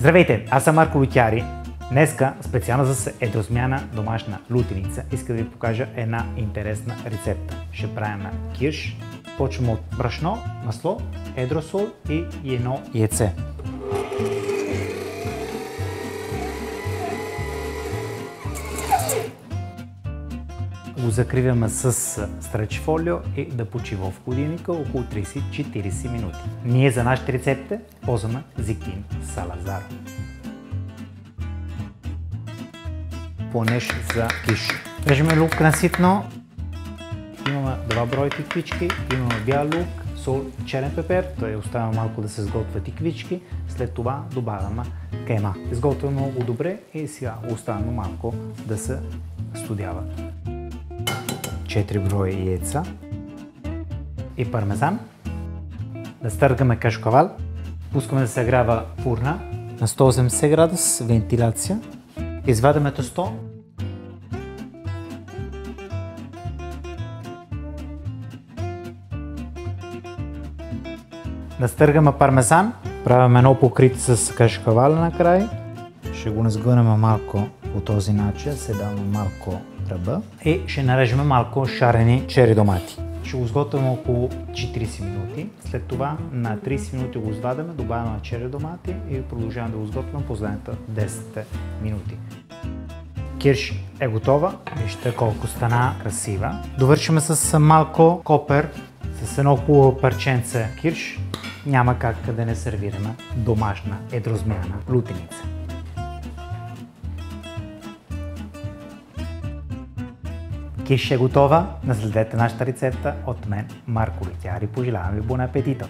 Здравейте, аз съм Марко Лютяри. Днеска, специално за едросмяна домашна лутеница, иска да ви покажа една интересна рецепта. Ще правим кирш. Почваме от брашно, масло, едросол и едно яйце. Го закриваме с стреч фолио и да почива в хладилника около 30-40 минути. Ние за нашите рецепти ползваме Зиктин Салазар. Понеж за киш. Режеме лук на ситно. Имаме 2 броя тиквички, имаме бял лук, сол, черен пепер, той оставя малко да се сготвя тиквички, след това добавяме кайма. Изготвяме го добре и сега оставяме малко да се студява. 4 броя яйца и пармезан. Настъргаме кашкавал, пускаме да се грява фурна на 180 градус, вентиляция. Извадаме тесто. Настъргаме пармезан, правим едно покритие с кашкавал накрай. Ще го сгънем малко по този начин, се даваме малко ръба и ще нарежем малко шарени чери домати. Ще го сготвим около 40 минути. След това на 30 минути го извадаме, добавяме чери домати и продължаваме да го сготвим последните 10 минути. Кирш е готова. Вижте колко стана красива. Довършиме с малко копер, с едно хубаво парченце кирш. Няма как да не сервираме домашна едросмяна лутеница. Кирш е готова. Наследете нашата рецепта от мен, Марко Лютяри. Пожелавам ви бон апетито!